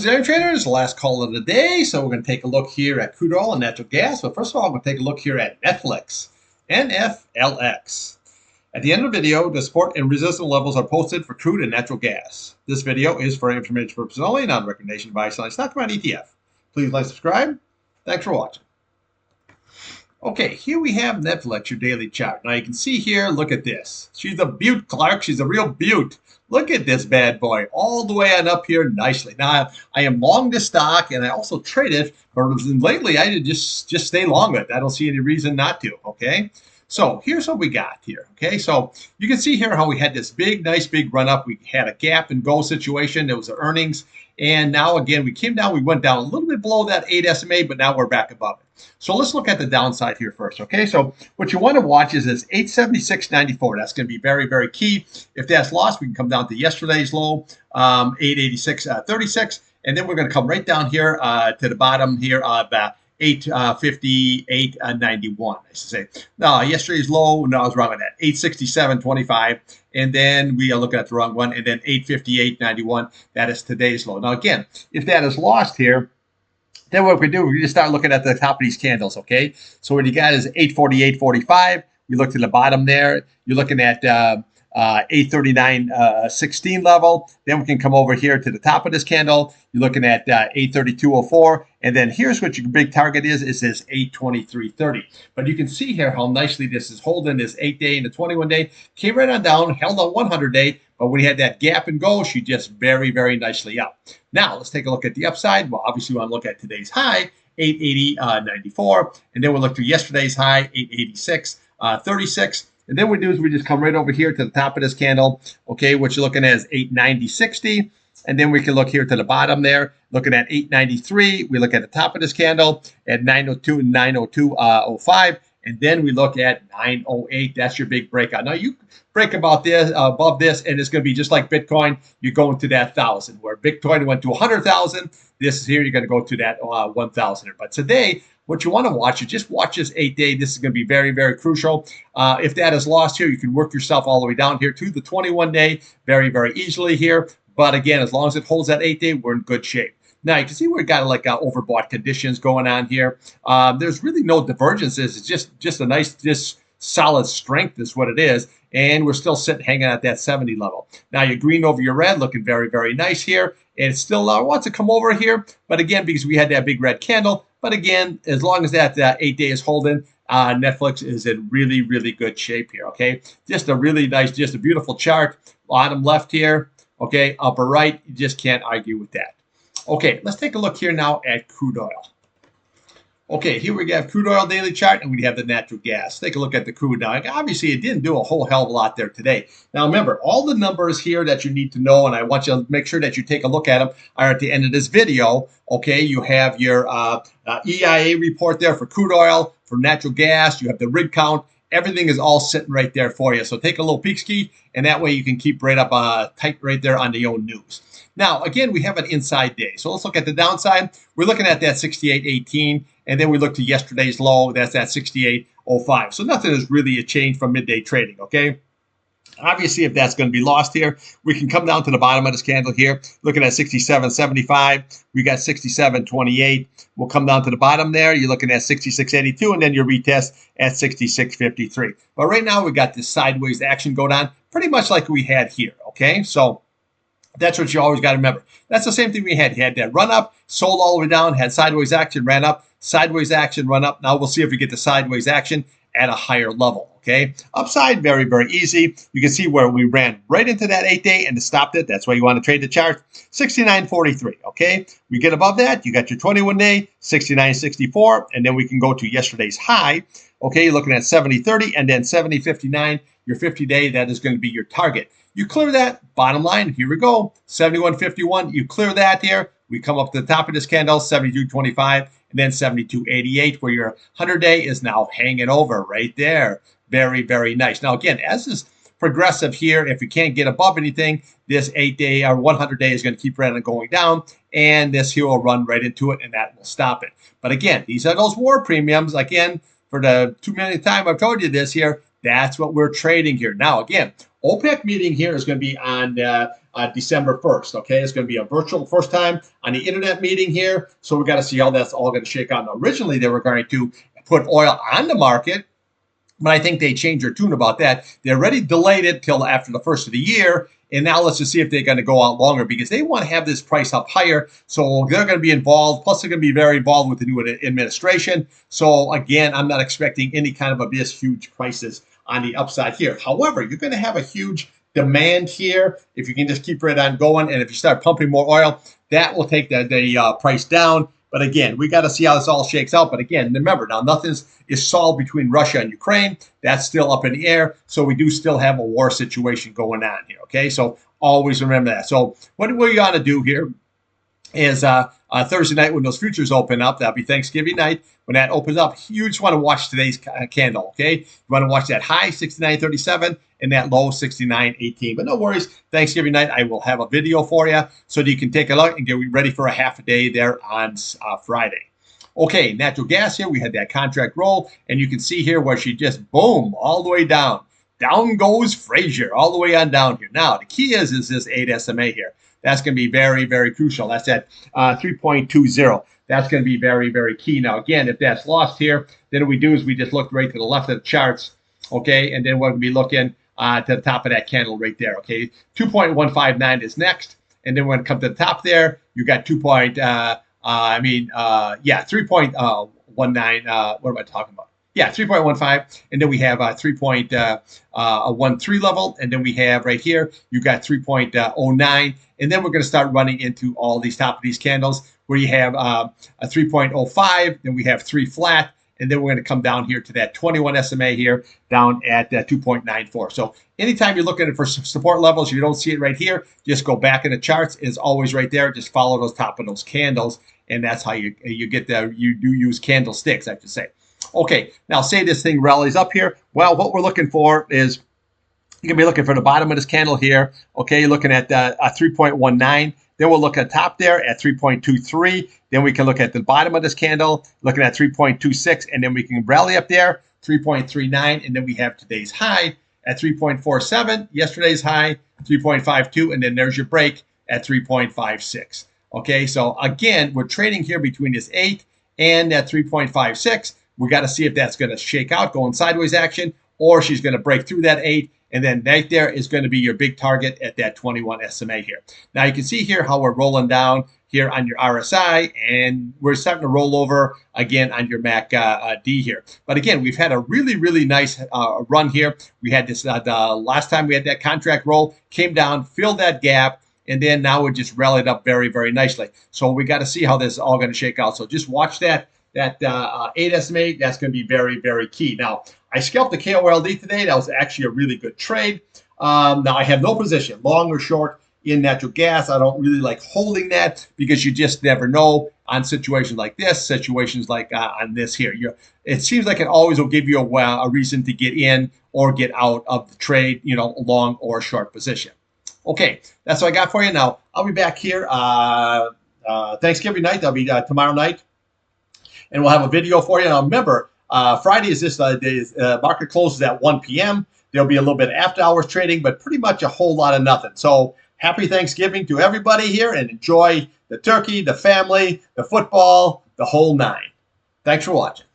the Iron Traders, last call of the day. So we're going to take a look here at crude oil and natural gas. But first of all, I'm going to take a look here at NFLX, NFLX. At the end of the video, the support and resistance levels are posted for crude and natural gas. This video is for information purposes only, not a recommendation to buy, selling stock, or ETF. Please like, subscribe. Thanks for watching. Okay, here we have NFLX, your daily chart. Now you can see here, look at this. She's a beaut, Clark. She's a real beaut. Look at this bad boy, all the way on up here nicely. Now, I am long this stock, and I also trade it, but lately I just stay long with it. I don't see any reason not to, okay? So here's what we got here, okay? So you can see here how we had this nice big run up. We had a gap and go situation. There was the earnings. And now, again, we came down. We went down a little bit below that 8 SMA, but now we're back above it. So let's look at the downside here first, okay? So what you want to watch is this 876.94. That's going to be very, very key. If that's lost, we can come down to yesterday's low, 886.36. And then we're going to come right down here to the bottom here of 858.91, I should say. No, yesterday's low, no, I was wrong on that, 867.25. And then we are looking at the wrong one. And then 858.91, that is today's low. Now, again, if that is lost here, then what we do, we just start looking at the top of these candles, okay? So what you got is 848.45. You look to the bottom there. You're looking at 839.16 level. Then we can come over here to the top of this candle. You're looking at 832.04. And then here's what your big target is this 823.30. But you can see here how nicely this is holding this 8-day and the 21-day. Came right on down, held on 100-day. But when you had that gap and go, she just very, very nicely up. Now, let's take a look at the upside. Well, obviously, we want to look at today's high, 880.94. And then we'll look to yesterday's high, 886.36. And then what we do is we just come right over here to the top of this candle, okay, which you're looking at is 890.60. And then we can look here to the bottom there, looking at 893. We look at the top of this candle at 902 and 902.05. And then we look at 908. That's your big breakout. Now you break about this above this, and it's going to be just like Bitcoin. You're going to that 1,000. Where Bitcoin went to 100,000, this is here. You're going to go to that 1,000. But today, what you want to watch is just watch this 8-day. This is going to be very, very crucial. If that is lost here, you can work yourself all the way down here to the 21-day very, very easily here. But again, as long as it holds that 8-day, we're in good shape. Now, you can see we've got like overbought conditions going on here. There's really no divergences. It's just a nice, just solid strength is what it is. And we're still hanging at that 70 level. Now, your green over your red looking very, very nice here. And it still wants to come over here. But again, because we had that big red candle. But again, as long as that 8-day is holding, NFLX is in really, really good shape here, okay? Just a really nice, just a beautiful chart. Bottom left here, okay? Upper right, you just can't argue with that. Okay, let's take a look here now at crude oil. Okay, here we have crude oil daily chart, and we have the natural gas. Take a look at the crude now. Obviously, it didn't do a whole hell of a lot there today. Now, remember, all the numbers here that you need to know, and I want you to make sure that you take a look at them, are at the end of this video. Okay, you have your EIA report there for crude oil, for natural gas. You have the rig count. Everything is all sitting right there for you. So take a little peek ski, and that way you can keep right up tight right there on the own news. Now, again, we have an inside day. So let's look at the downside. We're looking at that 68.18, and then we look to yesterday's low. That's at 68.05. So nothing has really changed from midday trading, okay? Obviously, if that's going to be lost here, we can come down to the bottom of this candle here, looking at 67.75. We got 67.28. We'll come down to the bottom there. You're looking at 66.82, and then your retest at 66.53. But right now, we got this sideways action going on, pretty much like we had here, okay? So that's what you always got to remember. That's the same thing we had. You had that run up, sold all the way down, had sideways action, ran up, sideways action, run up. Now we'll see if we get the sideways action at a higher level, okay? Upside, very, very easy. You can see where we ran right into that 8-day and stopped it. That's why you want to trade the chart. 69.43, okay? We get above that, you got your 21-day, 69.64, and then we can go to yesterday's high. Okay, you're looking at 70.30 and then 70.59, your 50-day, that is going to be your target. You clear that, bottom line, here we go, 71.51. You clear that here. We come up to the top of this candle, 72.25, and then 72.88, where your 100-day is now hanging over right there. Very, very nice. Now, again, as this progressive here, if you can't get above anything, this 8-day or 100-day is going to keep running going down, and this here will run right into it, and that will stop it. But again, these are those war premiums. Again, for the 2 millionth time I've told you this here, that's what we're trading here. Now, again, OPEC meeting here is going to be on December 1st. Okay, it's going to be a virtual first time on the internet meeting here. So we got to see how that's all going to shake out. Now, originally, they were going to put oil on the market, but I think they changed their tune about that. They already delayed it till after the first of the year. And now let's just see if they're going to go out longer because they want to have this price up higher. So they're going to be involved. Plus, they're going to be very involved with the new administration. So again, I'm not expecting any kind of abyss huge prices on the upside here. However, you're going to have a huge demand here if you can just keep it on going. And if you start pumping more oil, that will take the price down. But again, we got to see how this all shakes out. But again, remember, now nothing is solved between Russia and Ukraine. That's still up in the air. So we do still have a war situation going on here. Okay, so always remember that. So what we got to do here is Thursday night when those futures open up, that'll be Thanksgiving night. When that opens up, you just want to watch today's candle, okay? You want to watch that high, 69.37, and that low, 69.18. But no worries, Thanksgiving night, I will have a video for you so that you can take a look and get ready for a half a day there on Friday. Okay, natural gas here, we had that contract roll, and you can see here where she just, boom, all the way down. Down goes Frazier, all the way on down here. Now, the key is this 8 SMA here. That's going to be very, very crucial. That's at 3.20. That's going to be very, very key. Now, again, if that's lost here, then what we do is we just look right to the left of the charts, okay? And then we're going to be looking to the top of that candle right there, okay? 2.159 is next. And then we're going to come to the top there. You got 3.19. What am I talking about? Yeah, 3.15, and then we have 3.13 level, and then we have right here, you got 3.09, and then we're going to start running into all these top of these candles where you have a 3.05, then we have 3 flat, and then we're going to come down here to that 21 SMA here down at 2.94. So anytime you're looking for support levels, you don't see it right here, just go back in the charts. It's always right there. Just follow those top of those candles, and that's how you get you do use candlesticks, I have to say. Okay, now say this thing rallies up here. Well, what we're looking for is you're going to be looking for the bottom of this candle here. Okay, you're looking at 3.19. Then we'll look at top there at 3.23. Then we can look at the bottom of this candle, looking at 3.26. And then we can rally up there, 3.39. And then we have today's high at 3.47. Yesterday's high, 3.52. And then there's your break at 3.56. Okay, so again, we're trading here between this 8 and that 3.56. We got to see if that's going to shake out, going sideways action, or she's going to break through that 8. And then right there is going to be your big target at that 21 SMA here. Now you can see here how we're rolling down here on your RSI, and we're starting to roll over again on your MACD here. But again, we've had a really, really nice run here. We had this the last time we had that contract roll, came down, filled that gap, and then now it just rallied up very, very nicely. So we got to see how this is all going to shake out. So just watch that 8 SMA. That's going to be very, very key. Now, I scalped the KOLD today. That was actually a really good trade. Now, I have no position, long or short, in natural gas. I don't really like holding that because you just never know on situations like this, situations like on this here. It seems like it always will give you a reason to get in or get out of the trade, a long or short position. Okay, that's what I got for you. Now, I'll be back here Thanksgiving night. That'll be tomorrow night. And we'll have a video for you. Now, remember, Friday is this day. Market closes at 1 p.m. There'll be a little bit after hours trading, but pretty much a whole lot of nothing. So happy Thanksgiving to everybody here, and enjoy the turkey, the family, the football, the whole nine. Thanks for watching.